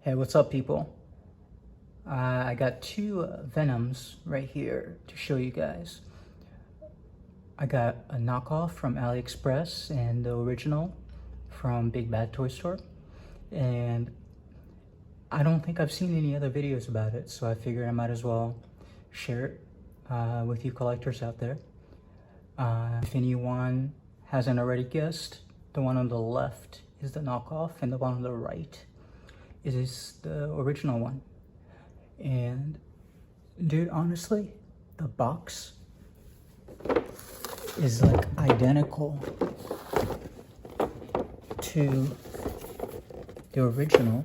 Hey, what's up, people? I got two Venoms right here to show you guys. I got a knockoff from AliExpress and the original from Big Bad Toy Store. And I don't think I've seen any other videos about it, so I figured I might as well share it with you collectors out there. If anyone hasn't already guessed, the one on the left is the knockoff and the one on the right is the original one. And dude, honestly, the box is like identical to the original.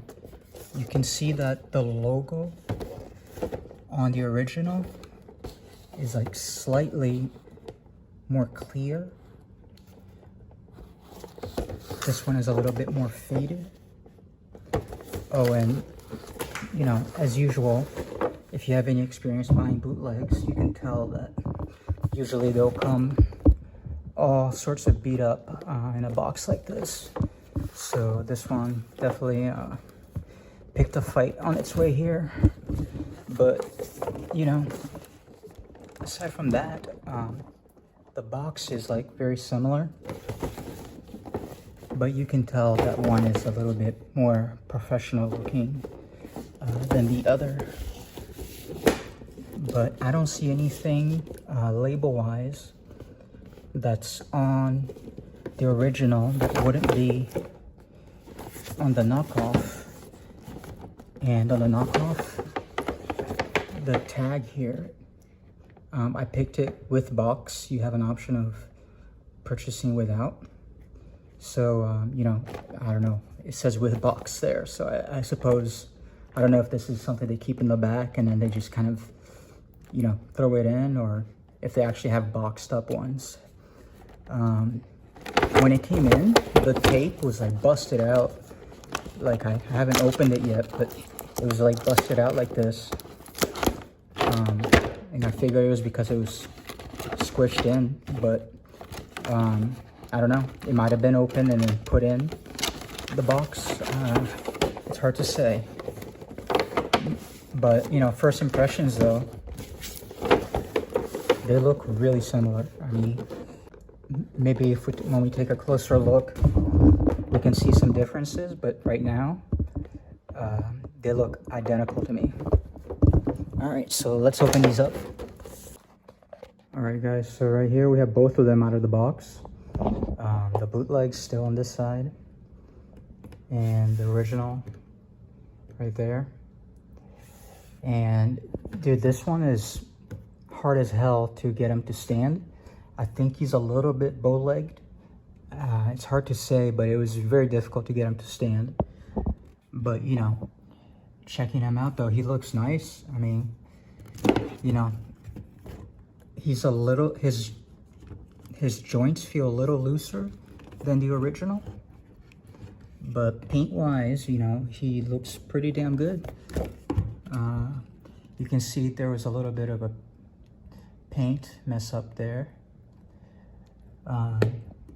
You can see that the logo on the original is like slightly more clear. This one is a little bit more faded. Oh, and you know, as usual, if you have any experience buying bootlegs, you can tell that usually they'll come all sorts of beat up in a box like this. So this one definitely picked a fight on its way here. But, you know, aside from that, the box is like very similar. But you can tell that one is a little bit more professional looking than the other. But I don't see anything label-wise that's on the original that wouldn't be on the knockoff. And on the knockoff, the tag here, I picked it with box. You have an option of purchasing without. So, you know, I don't know, it says with box there. So I suppose, I don't know if this is something they keep in the back and then they just kind of, you know, throw it in, or if they actually have boxed up ones. When it came in, the tape was like busted out. Like I haven't opened it yet, but it was like busted out like this. And I figured it was because it was squished in, but I don't know. It might have been open and then put in the box. It's hard to say. But, you know, first impressions though, they look really similar. I mean, maybe if when we take a closer look, we can see some differences, but right now, they look identical to me. All right, so let's open these up. All right, guys, so right here we have both of them out of the box. The bootleg's still on this side, and the original right there. And dude, this one is hard as hell to get him to stand. I think he's a little bit bow-legged. It's hard to say, but it was very difficult to get him to stand. But, you know, checking him out though, he looks nice. I mean, you know, he's a little, his joints feel a little looser than the original. But paint-wise, you know, he looks pretty damn good. You can see there was a little bit of a paint mess up there. I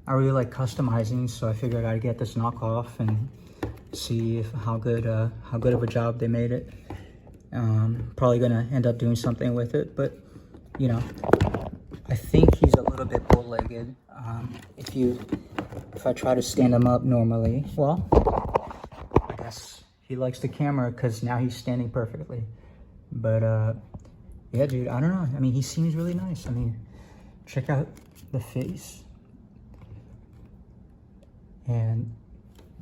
really like customizing, so I figured I'd get this knockoff and see how good of a job they made it. Probably gonna end up doing something with it, but you know, I think he's a little bit bow-legged. If I try to stand him up normally, well, I guess he likes the camera because now he's standing perfectly. But yeah, dude, I don't know. I mean, he seems really nice. I mean, check out the face. And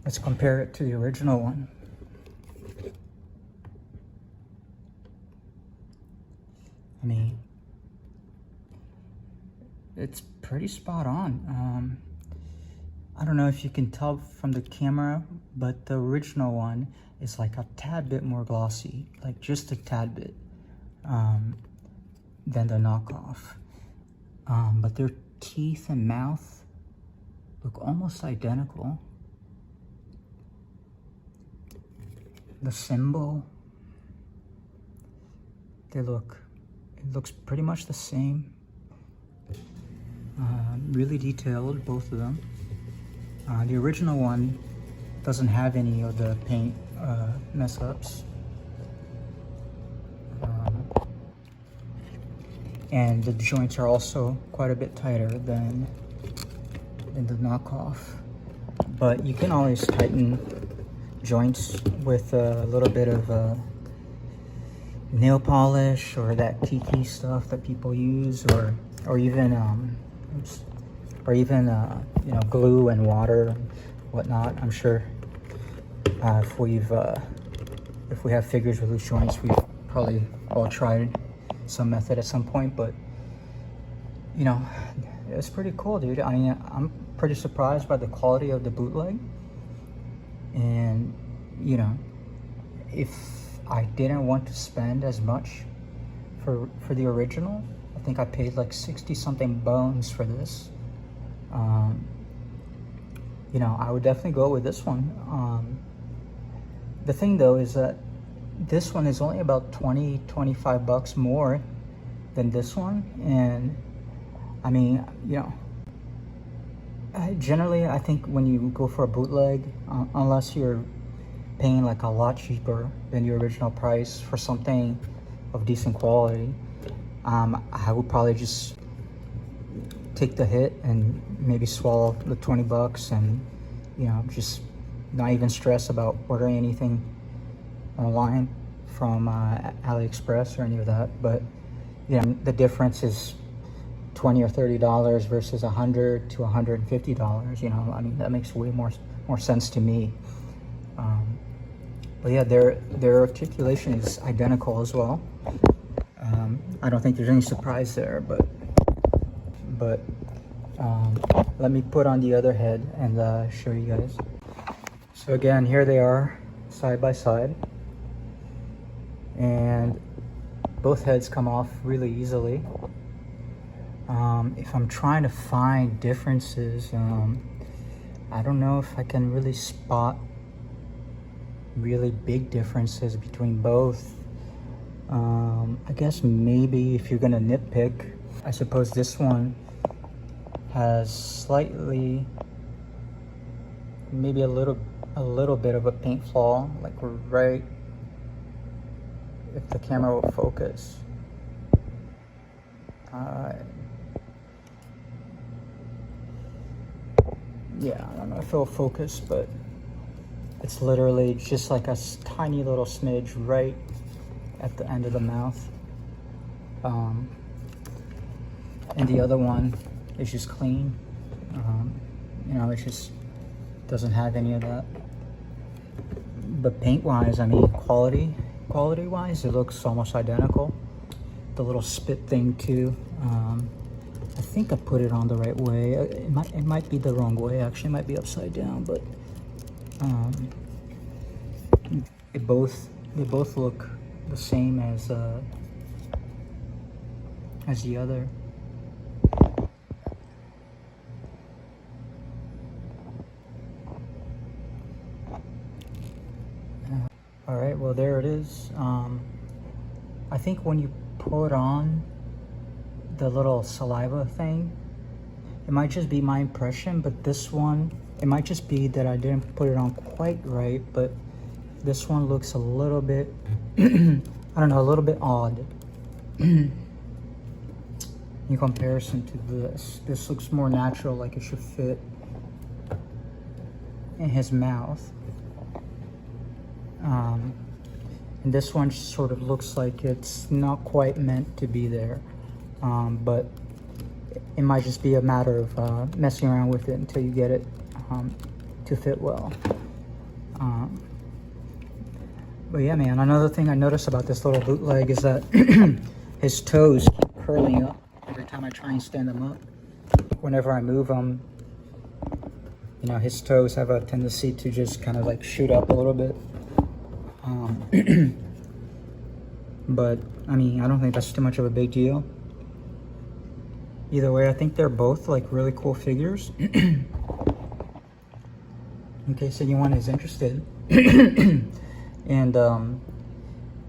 let's compare it to the original one. I mean, it's pretty spot on. I don't know if you can tell from the camera, but the original one is like a tad bit more glossy, like just a tad bit, than the knockoff. But their teeth and mouth look almost identical. The symbol, it looks pretty much the same. Really detailed, both of them. The original one doesn't have any of the paint mess ups. And the joints are also quite a bit tighter than the knockoff. But you can always tighten joints with a little bit of nail polish or that tiki stuff that people use, or even you know, glue and water and whatnot. I'm sure if we have figures with loose joints, we've probably all tried some method at some point. But you know, it's pretty cool, dude. I mean, I'm pretty surprised by the quality of the bootleg. And you know, if I didn't want to spend as much for the original, I think I paid like 60 something bones for this. You know, I would definitely go with this one. The thing though is that this one is only about 20-25 bucks more than this one. And I mean, you know, generally I think when you go for a bootleg, unless you're paying like a lot cheaper than your original price for something of decent quality, I would probably just take the hit and maybe swallow the 20 bucks and, you know, just not even stress about ordering anything online from AliExpress or any of that. But you know, the difference is $20 or $30 versus $100 to $150. You know, I mean, that makes way more sense to me. But yeah, their articulation is identical as well. I don't think there's any surprise there, but let me put on the other head and show you guys. So again, here they are side by side, and both heads come off really easily. If I'm trying to find differences, I don't know if I can really spot really big differences between both. I guess maybe if you're gonna nitpick, I suppose this one has slightly, maybe a little bit of a paint flaw, like right, if the camera will focus. Yeah, I don't know if it'll focus, but it's literally just like a tiny little smidge right at the end of the mouth. And the other one is just clean. You know, it just doesn't have any of that. But paint-wise, I mean, quality-wise, it looks almost identical. The little spit thing too. I think I put it on the right way. It might be the wrong way. Actually, it might be upside down. But they both look the same as the other. All right, well, there it is. I think when you put on the little saliva thing, it might just be my impression, but this one, it might just be that I didn't put it on quite right, but this one looks a little bit, I don't know, a little bit odd in comparison to this. This looks more natural, like it should fit in his mouth. And this one sort of looks like it's not quite meant to be there. But it might just be a matter of messing around with it until you get it to fit well. But yeah, man, another thing I noticed about this little bootleg is that his toes keep curling up every time I try and stand them up. Whenever I move them, you know, his toes have a tendency to just kind of like shoot up a little bit. But I mean, I don't think that's too much of a big deal. Either way, I think they're both like really cool figures. In case anyone is interested. And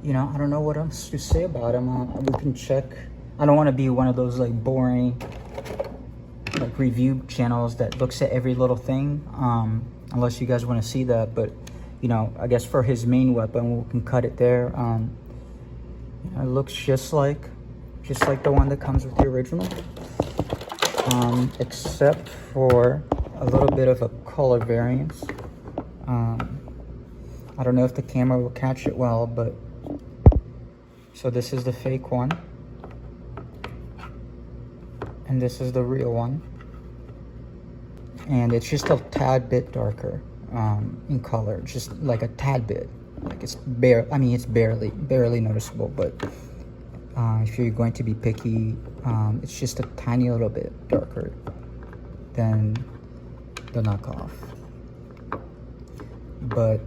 you know, I don't know what else to say about them. We can check. I don't want to be one of those like boring like review channels that looks at every little thing, unless you guys want to see that. But you know, I guess for his main weapon, we can cut it there. It looks just like the one that comes with the original, except for a little bit of a color variance. I don't know if the camera will catch it well, but so this is the fake one, and this is the real one, and it's just a tad bit darker in color, just like a tad bit. Like it's barely noticeable, but if you're going to be picky, it's just a tiny little bit darker than the knockoff. But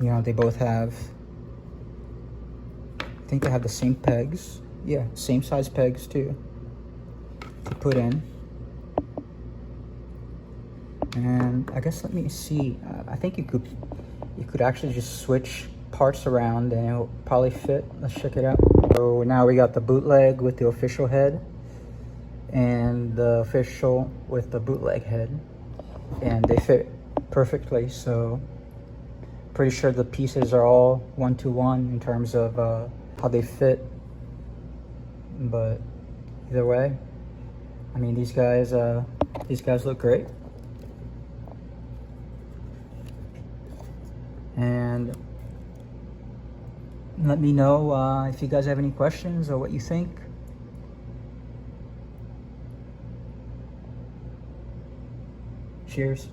you know, they both have, I think they have the same pegs. Yeah, same size pegs too to put in. And I guess, let me see, I think you could actually just switch parts around and it'll probably fit. Let's check it out. So now we got the bootleg with the official head and the official with the bootleg head, and they fit perfectly. So pretty sure the pieces are all 1-to-1 in terms of how they fit. But either way, I mean, these guys look great. And let me know if you guys have any questions or what you think. Cheers.